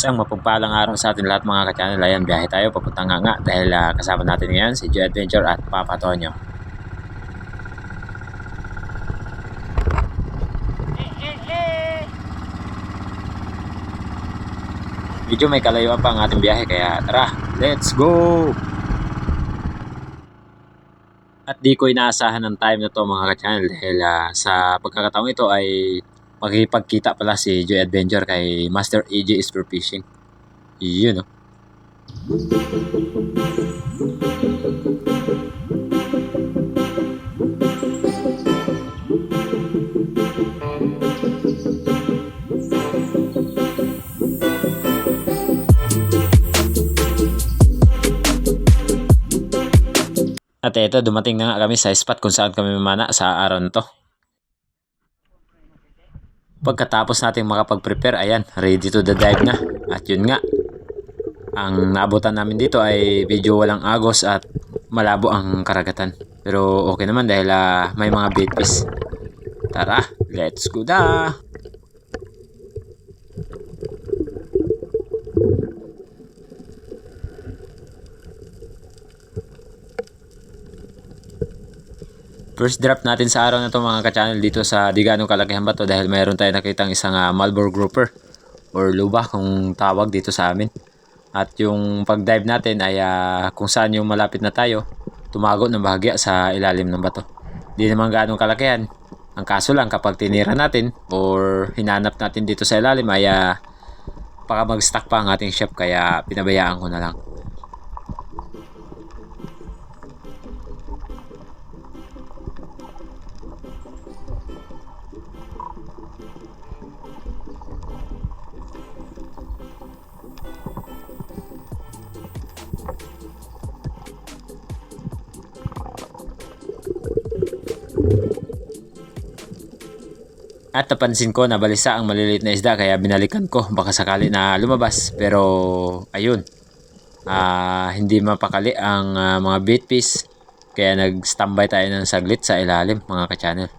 Isang mapagpalang araw sa atin lahat mga ka-channel. Ayan, biyahe tayo papunta nga dahil kasama natin ngayon si Joe Adventure at Papa Tonyo. Medyo may kalayuan pa ang ating biyahe kaya tara, let's go! At di ko inaasahan ng time na to mga ka-channel dahil sa pagkakataong ito ay makikipagkita pala si Joe Adventure kay Master AJ Spearfishing. Yun, no? At eto, dumating na nga kami sa spot kung saan kami mamana sa araw na to. Pagkatapos nating makapag-prepare, ayan, ready to the dive na. At yun nga, ang naabutan namin dito ay medyo walang agos at malabo ang karagatan. Pero okay naman dahil may mga bait fish. Tara, let's go da! First drop natin sa araw na to mga ka-channel dito sa di ganong kalakihan bato dahil mayroon tayo nakitang isang Marlboro grouper or luba kung tawag dito sa amin. At yung pag-dive natin ay kung saan yung malapit na tayo, tumago ng bahagya sa ilalim ng bato. Di naman ganong kalakihan. Ang kaso lang kapag tinira natin or hinanap natin dito sa ilalim ay baka mag-stuck pa ang ating ship kaya pinabayaan ko na lang. At napansin ko na balisa ang maliliit na isda kaya binalikan ko baka sakali na lumabas. Pero ayun, hindi mapakali ang mga bait fish kaya nag-standby tayo ng saglit sa ilalim mga ka-channel.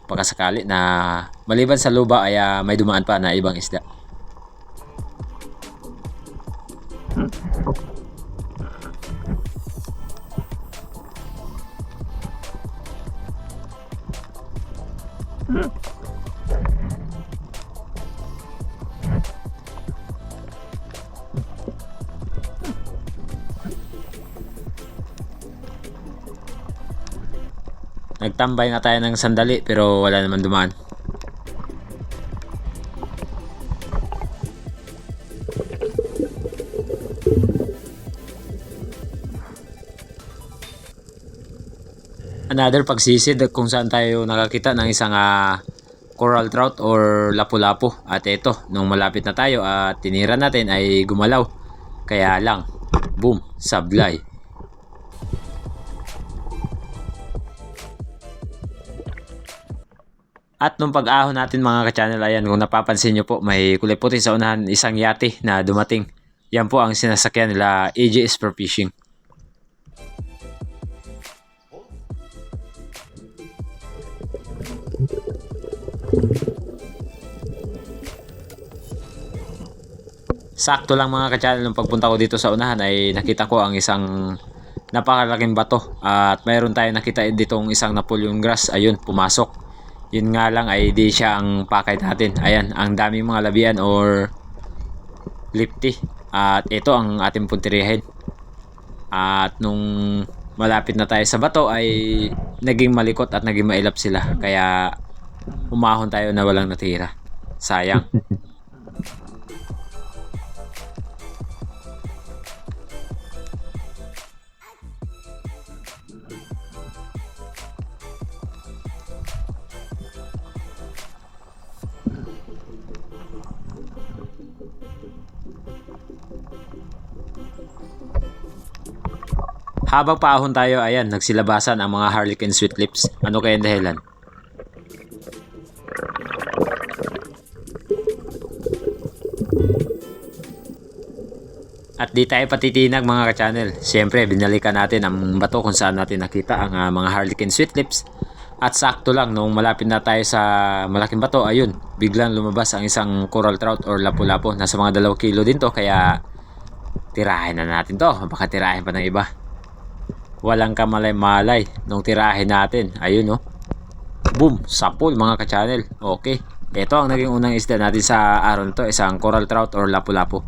Baka sakali na maliban sa luba ay may dumaan pa na ibang isda. Nagtambay nga tayo ng sandali pero wala naman dumaan. Another pagsisid kung saan tayo nakakita ng isang coral trout or lapu-lapu. At ito, nung malapit na tayo at tinira natin ay gumalaw. Kaya lang, boom, sablay. At nung pag-ahon natin mga ka-channel, ayan, kung napapansin nyo po, may kulay puti sa unahan, isang yate na dumating. Yan po ang sinasakyan nila AJ Spearfishing. Sakto lang mga ka-channel, nung pagpunta ko dito sa unahan ay nakita ko ang isang napakalaking bato. At mayroon tayo nakita ditong isang Napoleon grass, ayun, pumasok. Yun nga lang ay di siya ang pakay natin. Ayan, ang daming mga labian or lifty. At ito ang ating puntirihin. At nung malapit na tayo sa bato ay naging malikot at naging mailap sila. Kaya umahon tayo na walang natira. Sayang. Habang paahon tayo, ayan, nagsilabasan ang mga harlequin sweet lips. Ano kaya ang dahilan? At di tayo patitinag mga ka-channel. Siyempre, binalikan natin ang bato kung saan natin nakita ang mga harlequin sweet lips. At sakto lang nung malapit na tayo sa malaking bato, ayun, biglang lumabas ang isang coral trout or lapu-lapu. Nasa mga 2 kilo din to, kaya tirahin na natin to. Baka tirahin pa ng iba. Walang kamalay-malay nung tirahin natin. Ayun no. Boom, sapol mga ka-channel. Okay. Ito ang naging unang isda natin sa araw na to, isang coral trout or lapu-lapu.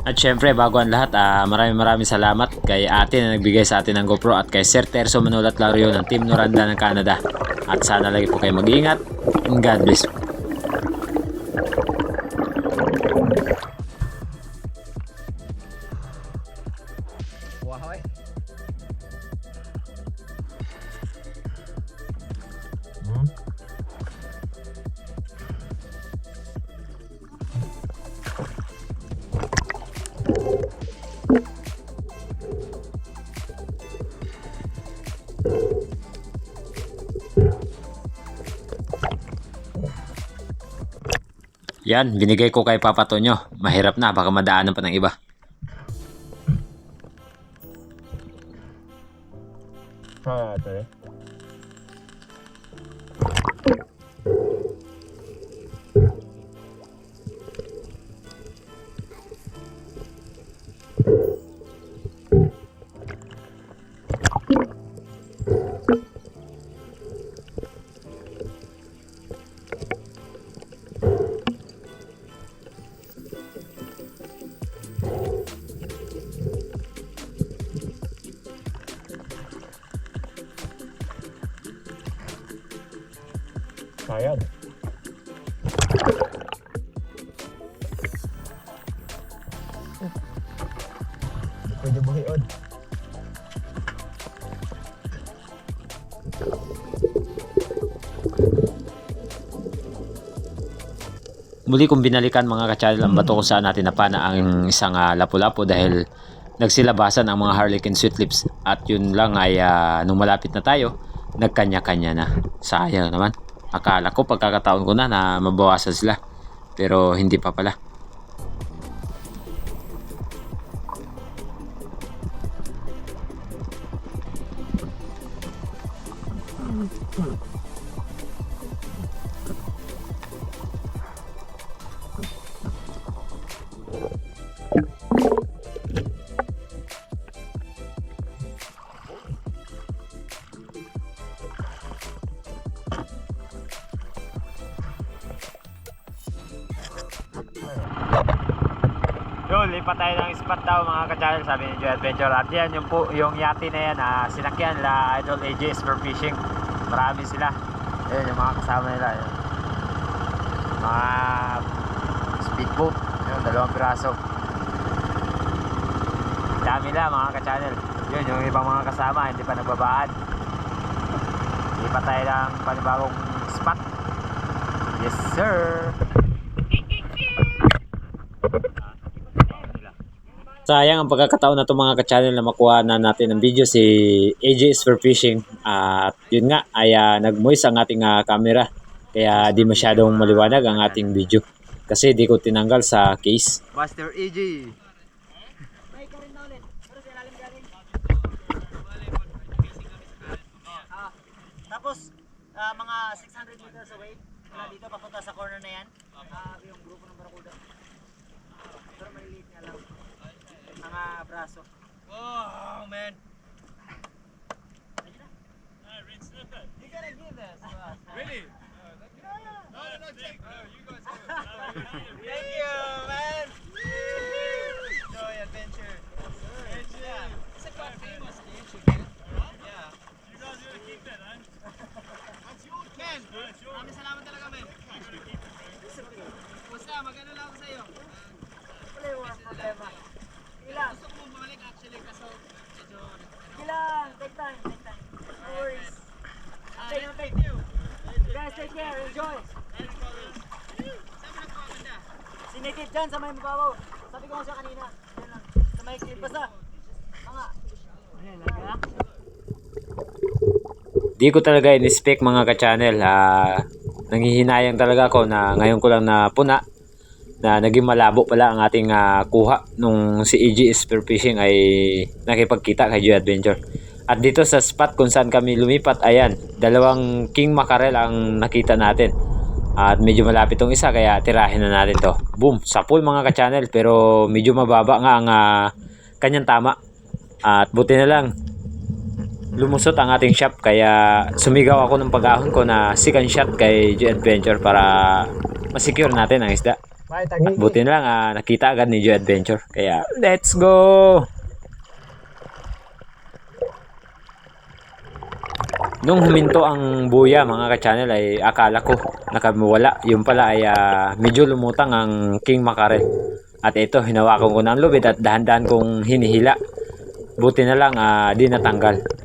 At syempre bago ang lahat, maraming salamat kay ate na nagbigay sa atin ng GoPro at kay Sir Terso Manulat Lario ng Team Noranda ng Canada. At sana lagi po kayo mag-iingat and God bless. Wow. Yan, binigay ko kay Papa Tonyo. Mahirap na, baka madaanan pa ng iba. Ate. Sayang. Pwede buhiod. Muli kong binalikan mga ka-channel ang bato kung saan natin napana ang isang lapu-lapu dahil nagsilabasan ang mga harlequin sweet lips. At yun lang ay nung malapit na tayo, nagkanya-kanya na. Sayang naman. Akala ko pagkakataon ko na mabawasan sila. Pero hindi pa pala. Yun, lipat tayo ng spot daw mga ka-channel, sabi ni Joy Adventure. At yan, yung yati na yan, sinakyan la Idol AJ for fishing. Marami sila. Ayun, yung mga kasama nila. Yun. Mga speedboat. Yun, 2 piraso. Dami na mga ka-channel. Yun, yung ibang mga kasama, hindi pa nagbabaan. Lipat tayo ng panibagong spot. Yes, sir! Sayang ang pagkakataon na ito mga ka-channel na makuha na natin ng video si AJ is for fishing. At yun nga ay nag-moist ang ating camera. Kaya di masyadong maliwanag ang ating video. Kasi di ko tinanggal sa case. Master AJ. Tapos mga 600 meters away mula dito papunta sa corner na yan. Yung grupo ng Barracuda. Pero maliliit nga lang. Mga braso. Oh, man. You gotta give this to us. Really? No, take. You guys go. Thank you, man. Joy Adventure. Yeah. It's a quite famous YouTube, man. Yeah. You guys gotta keep that, eh? That's yours, man. Maraming salamat talaga, man. Basta, mag-ano lang ako sa'yo. Wala yung problema. Ilang? Gusto ko bumalik actually kaso medyo... Ilang? Take time, take time. No worries. Take you. Guys, take care. Enjoy. Saan mo nagpapaganda? Sinitid dyan sa may mababaw. Sabi ko nga siya kanina. Yan lang. Sa may clip. Basta. Mga. Ayan, laga. Di ko talaga in-expect mga ka-channel. Nanghihinayang talaga ako na ngayon ko lang na puna na naging malabo pala ang ating kuha nung si EG Spearfishing ay nakipagkita kay Joy Adventure. At dito sa spot kung saan kami lumipat, ayan, dalawang king mackerel ang nakita natin. At medyo malapit tong isa kaya tirahin na natin to. Boom, sa pool mga ka-channel, pero medyo mababa nga ang kanyang tama. At buti na lang lumusot ang ating shop kaya sumigaw ako ng pag-ahon ko na second shot kay Joy Adventure para masecure natin ang isda. At buti na lang nakita agad ni Joy Adventure. Kaya let's go! Nung huminto ang buya mga ka-channel ay akala ko nakawala. Yung pala ay medyo lumutang ang king mackerel. At ito hinawakan ko ng lubid at dahan-dahan kong hinihila. Buti na lang di natanggal.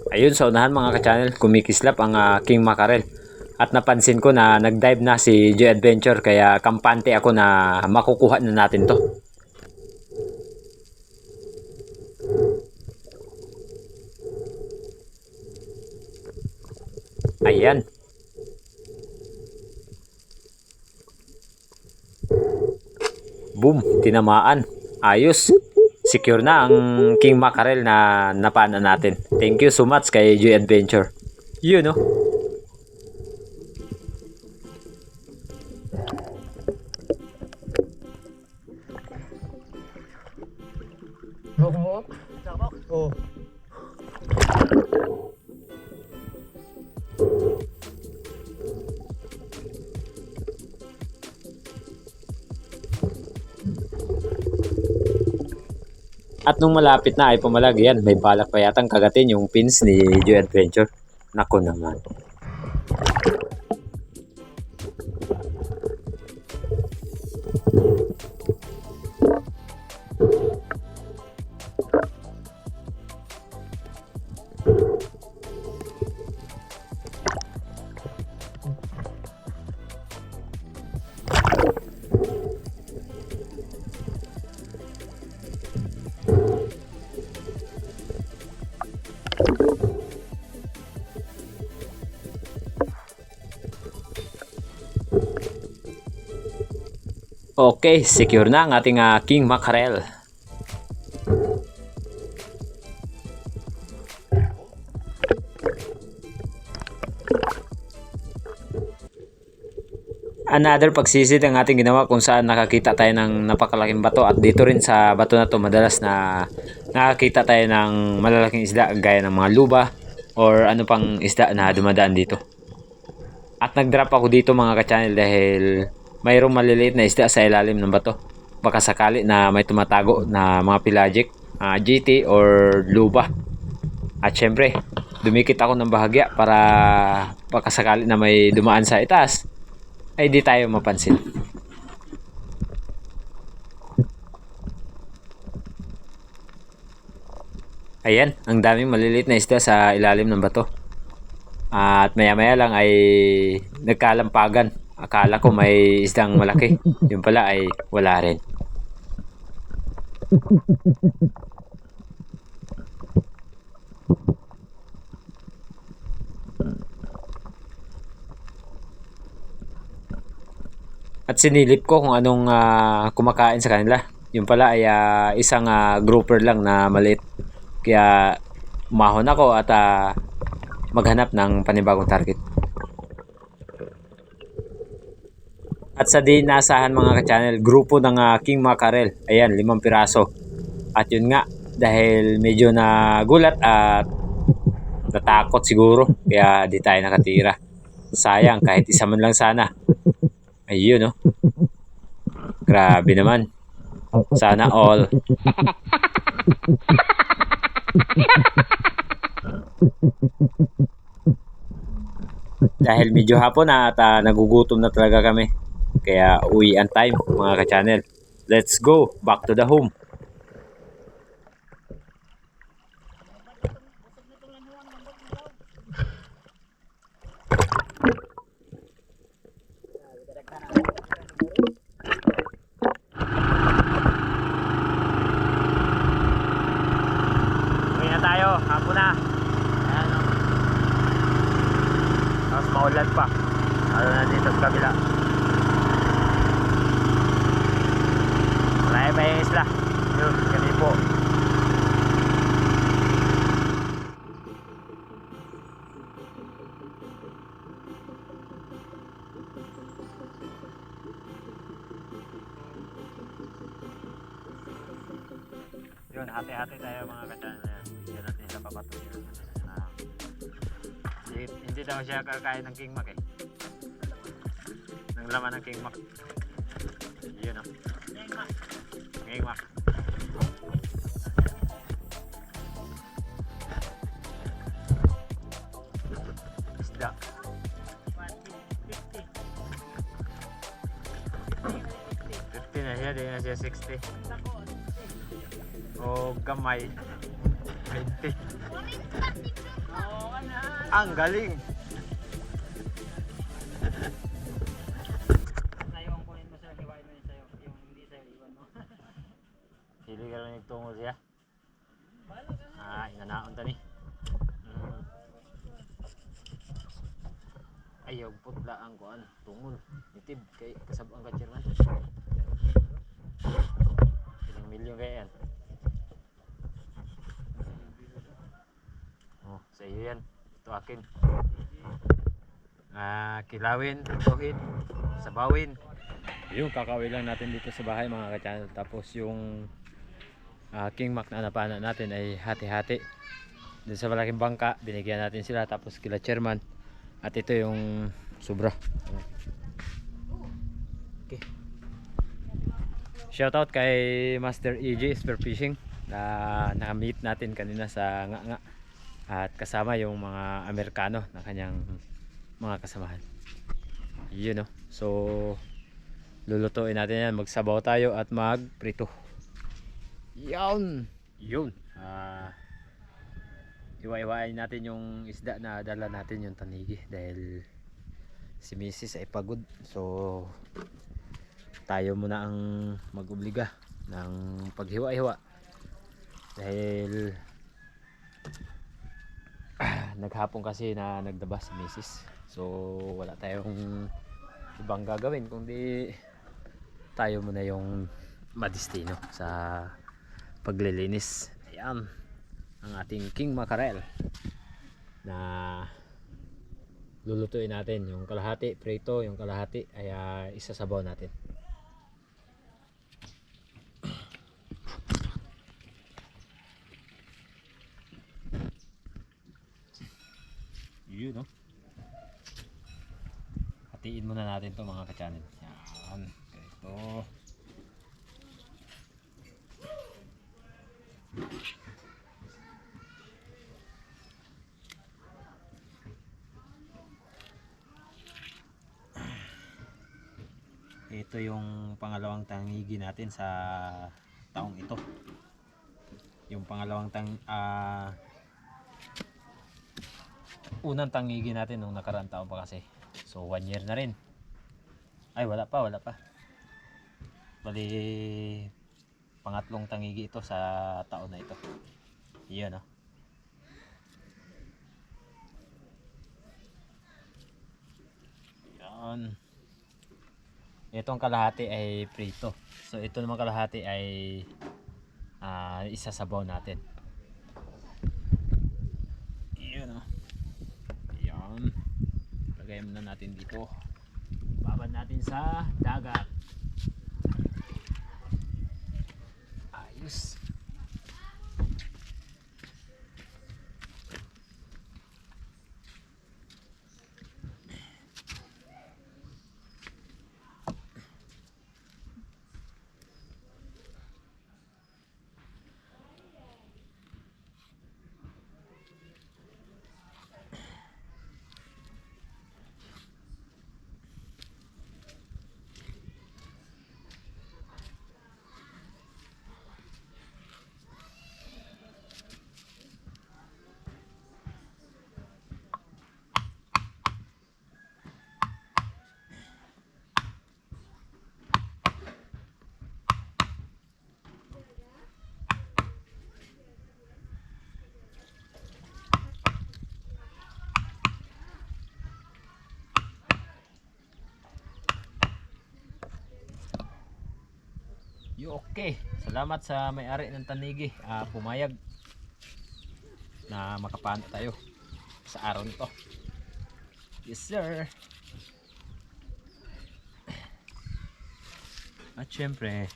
Ayun, sa unahan mga ka-channel, kumikislap ang king mackerel. At napansin ko na nag-dive na si Joy Adventure kaya kampante ako na makukuha na natin to. Ayan. Boom, tinamaan. Ayos. Secure na ang king mackerel na napana natin. Thank you so much kay Joy Adventure. Yun, no? Oh. At nung malapit na ay pumalag yan, may balak pa yatang kagatin yung pins ni Joy Adventure. Nako naman. Okay, secure na ang ating king mackerel. Another pagsisid ang ating ginawa kung saan nakakita tayo ng napakalaking bato at dito rin sa bato na to madalas na nakakita tayo ng malalaking isda gaya ng mga luba or ano pang isda na dumadaan dito. At nag-drop ako dito mga ka-channel dahil mayroong maliliit na isda sa ilalim ng bato. Baka sakali na may tumatago na mga pelagic, GT or luba. At syempre, dumikit ako ng bahagya para baka sakali na may dumaan sa itaas ay di tayo mapansin. Ayan, ang daming maliliit na isda sa ilalim ng bato. At maya-maya lang ay nagkalampagan. Akala ko may isdang malaki. Yung pala ay wala rin. At sinilip ko kung anong kumakain sa kanila. Yung pala ay isang grouper lang na maliit. Kaya umahon ako at maghanap ng panibagong target. At sa di naasahan mga ka-channel, grupo ng king mackerel. Ayan, 5 piraso. At yun nga, dahil medyo nagulat at natakot siguro, kaya di tayo nakatira. Sayang, kahit isa man lang sana. Ayun, no? Grabe naman. Sana all. Dahil medyo hapon na at nagugutom na talaga kami. Kaya uwi ang time mga ka-channel. Let's go back to the home. maulan pa. Ano na dito sa kabila. Marami pa yung isla. Yun, kami po. Yun, hati-hati tayo mga ka-channel na yan. Yan natin sa pabato yun. Hindi daw siya kakain ng King Mac eh. Ng laman ng King Mac. Yun o. King Mac. Isda. 50 na siya, di na siya 60. O gamay 20. Ang galing. Sa'yo ang kunin mo sir, hiwain mo yun sa'yo. Yung hindi sa'yo, iwan mo. Sili ka lang nagtungo siya. Inanaon ta ni. Ayaw putla ang kuan, tungol. Itib kay kasabang ka chairman. Ilang milyon kaya yan? Oh, sa iyo yan. Ito akin. Kilawin, tuhid, sabawin. Yung kakawin lang natin dito sa bahay mga ka-channel. Tapos yung King Mac na napana natin ay hati-hati. Dun sa malaking bangka, binigyan natin sila. Tapos kila chairman. At ito yung sobra. Okay. Shoutout kay Master EJ Spearfishing na na-meet natin kanina sa nga. At kasama yung mga Amerikano na kanyang mga kasamahan. Yun, no? So lulutuin natin yan. Magsabaw tayo at magprito. Yun. Iwa-iwain natin yung isda na dala natin, yung tanigi, dahil si Mrs. ay pagod. So tayo muna ang mag-obliga ng paghiwa-hiwa dahil naghapon kasi na nagdaba si Mrs. So wala tayong ibang gagawin kundi tayo muna yung madistino sa paglilinis. Ayan ang ating king mackerel na lulutuin natin. Yung kalahati prito, yung kalahati ay isasabaw natin. Yun, no? Hatiin muna natin to mga ka-channel. Yan, ito. Ito yung pangalawang tangigi natin sa taong ito. Yung pangalawang unang tangigi natin nung nakaraang taon pa kasi. So 1 year na rin. Ay wala pa. Bali pangatlong tangigi ito sa taon na ito. Iyon, no? Yan. Itong kalahati ay prito. So ito naman kalahati ay isasabaw natin. Iyon, no? Yan. Lagay muna natin dito. Babad natin sa dagat. Ayos. Okay. Salamat sa may-ari ng Tanigi. Pumayag na makapano tayo sa araw nito. Yes sir. At syempre,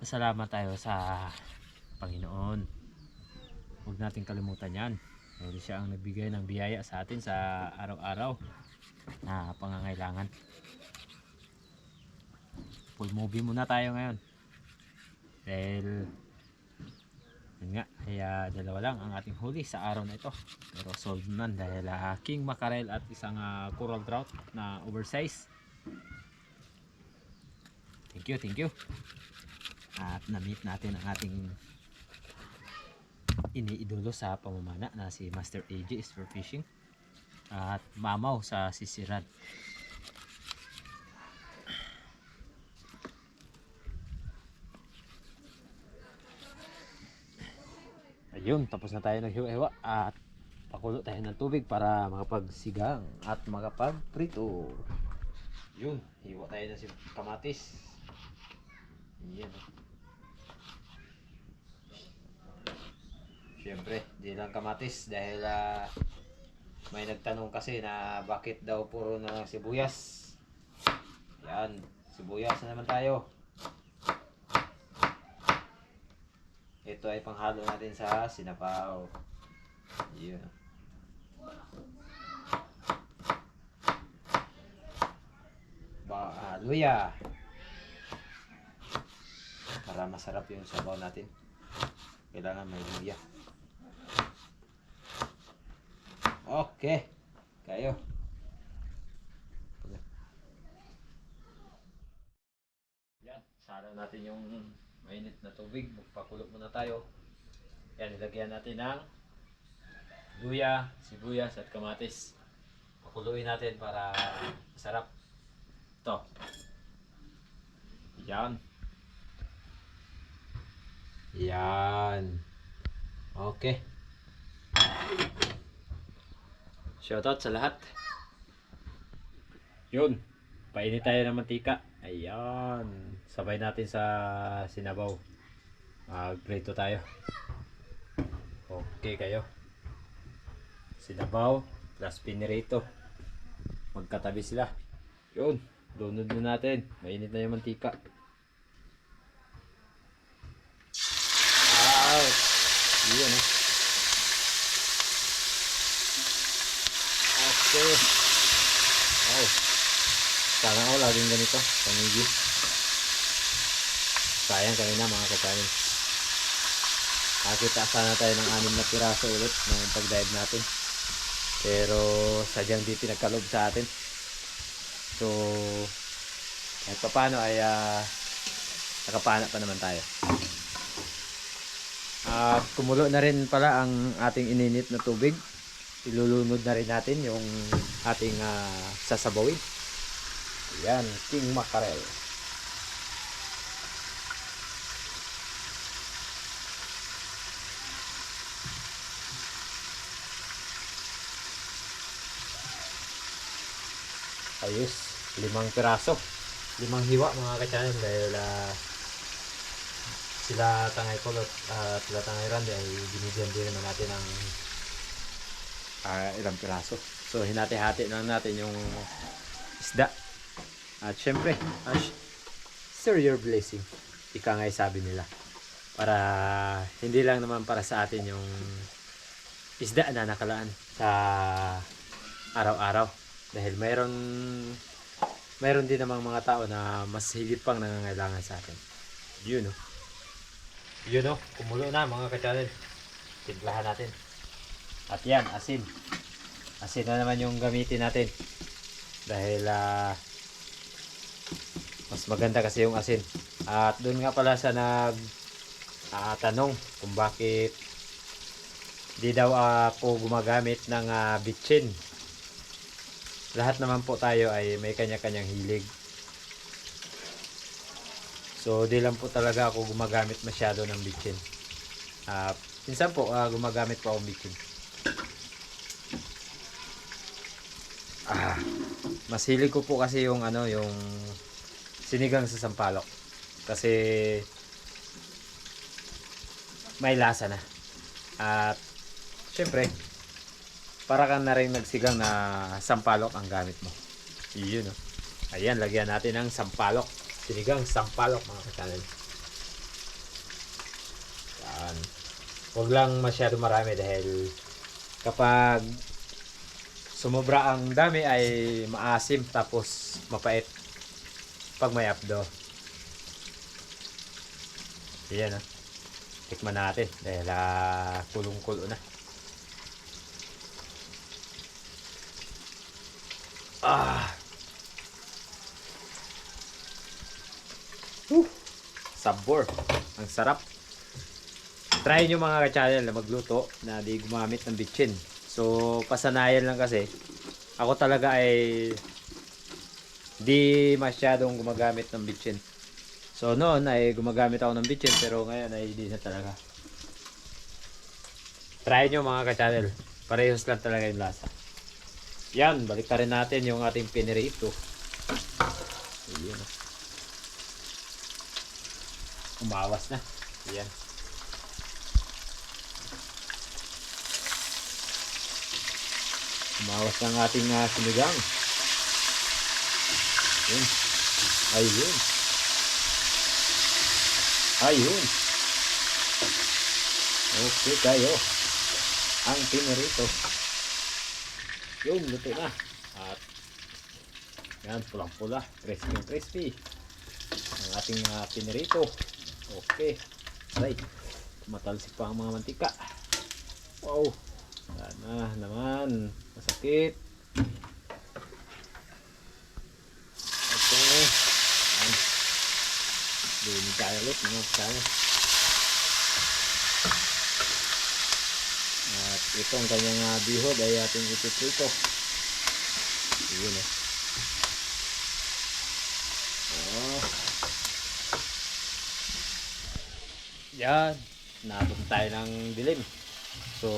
pasalamat tayo sa Panginoon. Huwag natin kalimutan yan. Dahil siya ang nagbigay ng biyaya sa atin sa araw-araw na pangangailangan. Full movie muna tayo ngayon. Dahil yun nga, kaya dalawa lang ang ating huli sa araw na ito. Pero sold naman dahil king mackerel at isang coral trout na oversize. Thank you. At na-meet natin ang ating iniidolo sa pamamana na si Master AJ is for fishing. At mamaw sa sisiran. Ayun, tapos na tayo naghiwa-hiwa at pakulo tayo ng tubig para makapagsigang at makapagprito. Yun, hiwa tayo ng kamatis. Yan. Siyempre, di lang kamatis dahil may nagtanong kasi na bakit daw puro na lang sibuyas. Yan, sibuyas na naman tayo. Ito ay panghalo natin sa sinapaw. Yun. Luya. Para masarap yung sabaw natin, kailangan may luya. Okay. Kayo. Yan. Salo natin yung mainit na tubig. Magpakulo muna tayo. Yan. Nilagyan natin ng luya, sibuyas at kamatis. Pakuluin natin para masarap. Ito. Yan. Yan. Okay. Shoutout sa lahat. Yun. Painit tayo ng mantika. Ayan. Sabay natin sa sinabaw. Magprito tayo. Okay kayo. Sinabaw plus pinirito. Magkatabi sila. Yun. Lunod na natin. Mainit na yung mantika. Yun eh. Okay. Wow. Sana ako laging ganito. Pamigi. Sayang kanina mga kapanin. Nakita sana tayo ng 6 na piraso ulit ng pag-dive natin. Pero sadyang di pinagkalob sa atin. So kahit pa paano ay nakapana pa naman tayo. Kumulo na rin pala ang ating ininit na tubig. Ilulunod na rin natin yung ating sasabawin. Yan, king mackerel. Ayos, 5 piraso. 5 hiwa mga ka-channel dahil sila Tangay Kulot at sila Tangay Randy ay binigyan din naman natin ng ilang piraso. So hinati-hati na natin yung isda. At syempre, share your blessing. Ika nga'y sabi nila. Para hindi lang naman para sa atin yung isda na nakalaan sa araw-araw. Dahil mayroon din namang mga tao na mas higit pang nangangailangan sa atin. Yun o. Yun o, kumulo na mga ka-channel. Timplahan natin. At yan, asin. Asin na naman yung gamitin natin. Dahil mas maganda kasi yung asin. At doon nga pala sa tanong kung bakit di daw ako gumagamit ng bitchin. Lahat naman po tayo ay may kanya-kanyang hilig. So di lang po talaga ako gumagamit masyado ng bitchin. Minsan po gumagamit po akong bitchin. Mas hilig ko po kasi yung yung sinigang sa sampalok. Kasi may lasa na. At syempre, para kang na rin nagsigang na sampalok ang gamit mo. Yun, no? Ayan, lagyan natin ng sampalok. Sinigang sampalok, mga ka-channel. Yan. Huwag lang masyado marami dahil kapag sumobra ang dami ay maasim tapos mapait pag may apdo. Ayan, no? Tikman natin dahil kulong-kulo na. Sabor. Ang sarap. Try nyo mga ka-channel na magluto na di gumamit ng bitchin. So, pasanayan lang kasi. Ako talaga ay di masyadong gumagamit ng bitchin. So, noon ay gumagamit ako ng bitchin pero ngayon ay di na talaga. Try nyo mga ka-channel. Parehos lang talaga yung lasa. Yan, balik rin natin yung ating pinirito. Ayan. Umawas na. Ayan. Umawas ng ating sinigang. Ayan. Ayun. Ayun. Okay tayo. Ang pinirito. Yun, luto na. At yan, pulang-pula. Crispy. Ang ating pinirito. Okay. Aray. Matalsik pa ang mga mantika. Wow. Sana naman. Masakit. Okay. Yan. Dini tayo ulit. At itong kanyang bihod ay ating ipiprito. Yun eh. Oh. Yan. Nabot tayo ng dilim. So,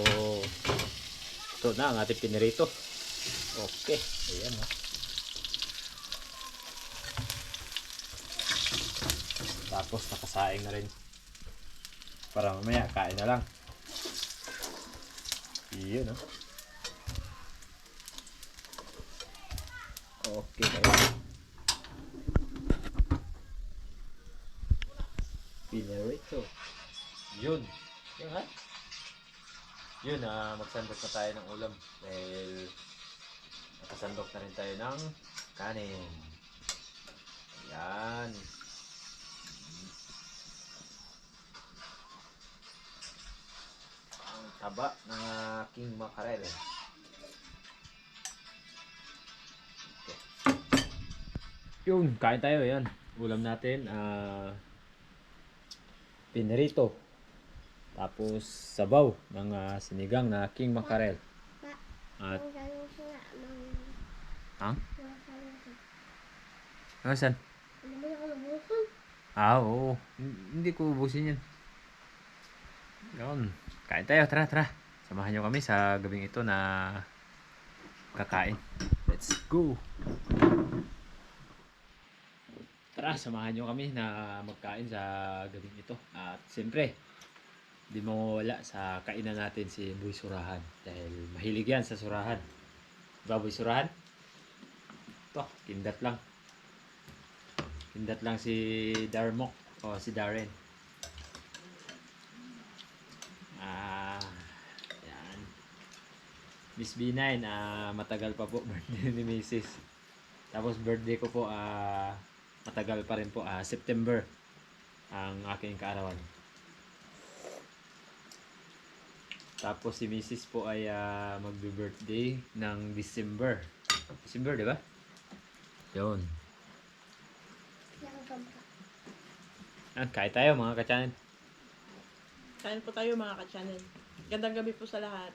ito na ang ating pinirito. Okay. Ayan o. Tapos nakasaing na rin. Para mamaya kain na lang. Yun o. Okay kayo. Pinirito. Yun. Yun ha? Yun, magsandok na tayo ng ulam dahil nakasandok na rin tayo ng kanin. Yan. Ang taba ng king mackerel. Okay. Yun, kain tayo. Yan. Ulam natin, pinirito. Tapos sabaw ng sinigang na king mackerel. At saan? Oo. Hindi ko ubusin yan. Yun. Kain tayo. Tara. Samahan nyo kami sa gabing ito na kakain. Let's go. Tara, samahan nyo kami na magkain sa gabing ito. At siyempre, di mawawala sa kainan natin si Boy Surahan dahil mahilig yan sa surahan. Diba Boy Surahan? Ito, kindat lang si Darmok o si Darren. Yan. Miss B9, matagal pa po birthday ni Mrs. Tapos birthday ko po matagal pa rin po, September ang aking kaarawan. Tapos si Mrs. po ay magbe-birthday ng December. December, di ba? Yun. Kain tayo mga ka-channel. Kain po tayo mga ka-channel. Gandang gabi po sa lahat.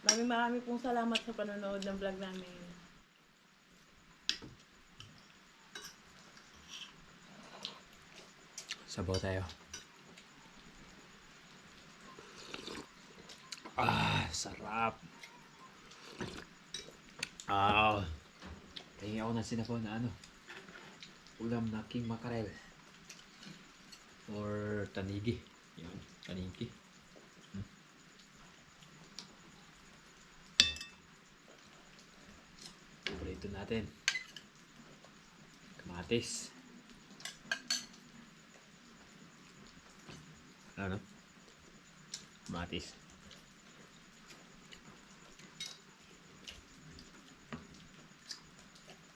Maraming pong salamat sa panonood ng vlog namin. Sabaw tayo. Sarap. Tingin ako ng sinabaw na ulam na king mackerel or tanigi. Yun, tanigi. Paborito natin. Kamatis. Ano? Kamatis.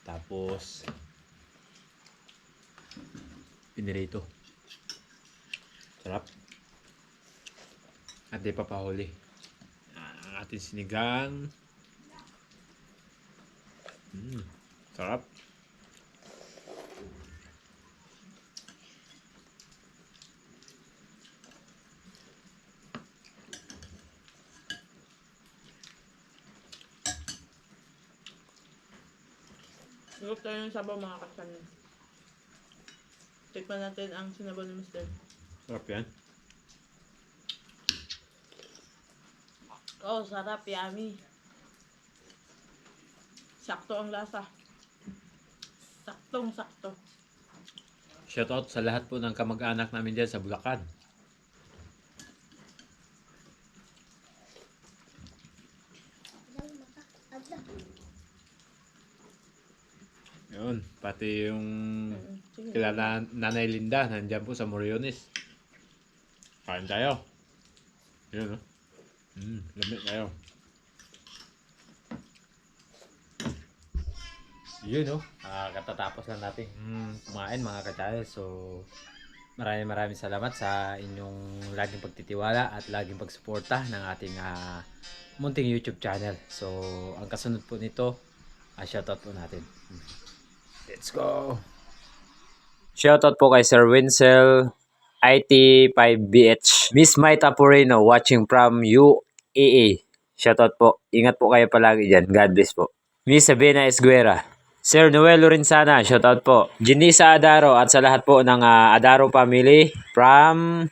Tapos pinirito. Sarap. At di papahuli. Ang ating sinigang. Sarap. Gusto tayo ng sabaw mga ka-channel. Tikman natin ang sinabaw ni Mr. Sarap yan. Oh, sarap, yummy. Sakto ang lasa. Saktong-sakto. Shoutout sa lahat po ng kamag-anak namin dyan sa Bulacan. Yun, pati yung Sige. kilala Nanay Linda, nandyan po sa Moriones. Kain tayo. Yun, no? Lamig tayo. Yun, no? Katatapos lang natin kumain mga ka-channel. So, maraming salamat sa inyong laging pagtitiwala at laging pagsuporta ng ating munting YouTube channel. So, ang kasunod po nito, shoutout po natin. Let's go! Shoutout po kay Sir Winsel, IT5BH, Miss Maita Purino, watching from UAE. Shoutout po. Ingat po kayo palagi dyan. God bless po. Miss Sabina Esguera, Sir Noel Lorenzana, shoutout po. Jenisa Adaro at sa lahat po ng Adaro family from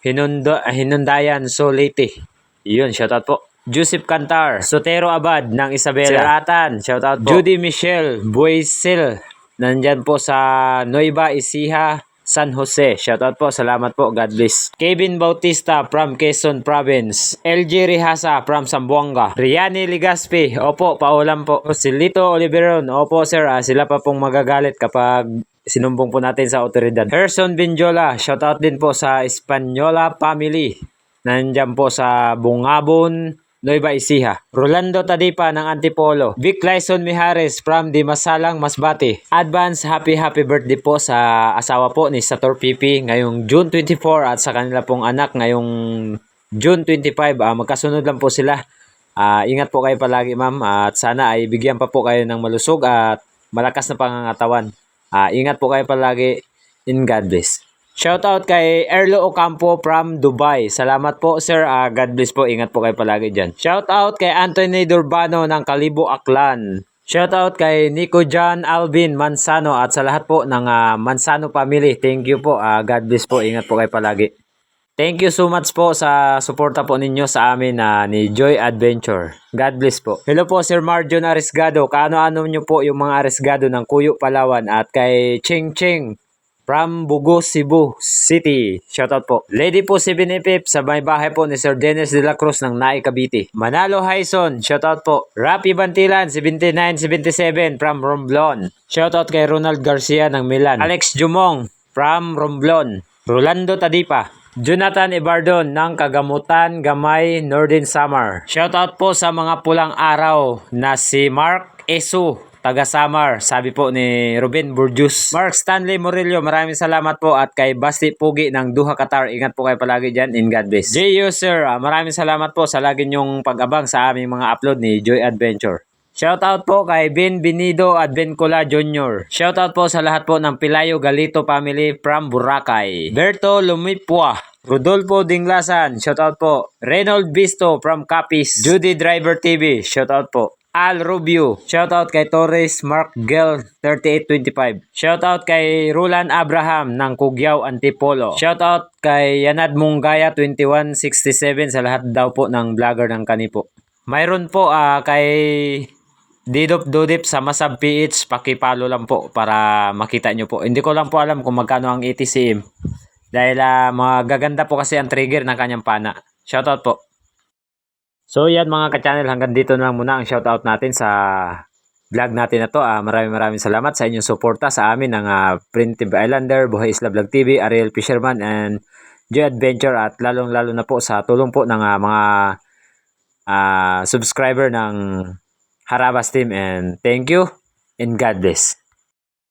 Hinundayan, Solete. Yun, shoutout po. Joseph Cantar, Sotero Abad ng Isabela. Sir Atan, shoutout po. Judy Michelle Buisil, nandyan po sa Nueva Ecija, San Jose. Shoutout po, salamat po, God bless. Kevin Bautista from Quezon Province. LG Rihasa from Zamboanga. Riani Ligaspi, opo, paulam po. Silito Oliveron, opo sir, sila pa pong magagalit kapag sinumbong po natin sa otoridad. Herson Binjola, shoutout din po sa Espanyola family. Nandyan po sa Bungabon, Nueva Ecija. Rolando Tadipa ng Antipolo. Vic Lyson Mijares from Dimasalang, Masbate. Advance happy birthday po sa asawa po ni Sator Pipi ngayong June 24 at sa kanila pong anak ngayong June 25. Magkasunod lang po sila. Ingat po kayo palagi ma'am at sana ay bigyan pa po kayo ng malusog at malakas na pangangatawan. Ingat po kayo palagi. In God bless. Shoutout kay Erlo Ocampo from Dubai. Salamat po sir. God bless po. Ingat po kayo palagi dyan. Shoutout kay Anthony Durbano ng Kalibo Aklan. Shoutout kay Nico John Alvin Mansano at sa lahat po ng Mansano family. Thank you po. God bless po. Ingat po kayo palagi. Thank you so much po sa suporta po ninyo sa amin ni Joy Adventure. God bless po. Hello po Sir Marjon Arisgado. Kaano-ano nyo po yung mga Arisgado ng Cuyo, Palawan at kay Ching Ching from Bugo, Cebu City. Shoutout po. Lady po si Binipip sa may bahay po ni Sir Dennis de la Cruz ng Nae, Cavite. Manalo Hyson. Shoutout po. Rapi Bantilan 7977 from Romblon. Shoutout kay Ronald Garcia ng Milan. Alex Jumong from Romblon. Rolando Tadipa. Jonathan Ibardon ng Kagamutan, Gamay, Northern Samar. Shoutout po sa mga pulang araw na si Mark Esu, taga Samar, sabi po ni Ruben Burjus. Mark Stanley Murillo, maraming salamat po at kay Basti Pugi ng Duha, Qatar. Ingat po kayo palagi dyan. In God bless. J.U. Sir, maraming salamat po sa lagi nyong pag-abang sa aming mga upload ni Joy Adventure. Shoutout po kay Ben Benido at Ben Cola Jr. Shoutout po sa lahat po ng Pilayo Galito family from Boracay. Berto Lumipua, Rodolfo Dinglasan, shoutout po. Reynold Bisto from Capiz. Judy Driver TV, shoutout po. Al Rubio, shoutout kay Torres Mark Gel 3825. Shoutout kay Roland Abraham ng Cugyaw, Antipolo. Shoutout kay Yanad Munggaya 2167 sa lahat daw po ng vlogger ng Kanipo. Mayroon po kay Didop Dodip sa Masab PH, pakipalo lang po para makita nyo po. Hindi ko lang po alam kung magkano ang ATCM. Dahil magaganda po kasi ang trigger ng kanyang pana. Shoutout po. So yan mga ka-channel, hanggang dito na lang muna ang shoutout natin sa vlog natin na to. Maraming salamat sa inyong suporta sa amin ng Primitive Islander, Buhay Isla Vlog TV, Ariel Fisherman, and Joy Adventure, at lalong-lalo na po sa tulong po ng mga subscriber ng Harabas Team, and thank you and God bless.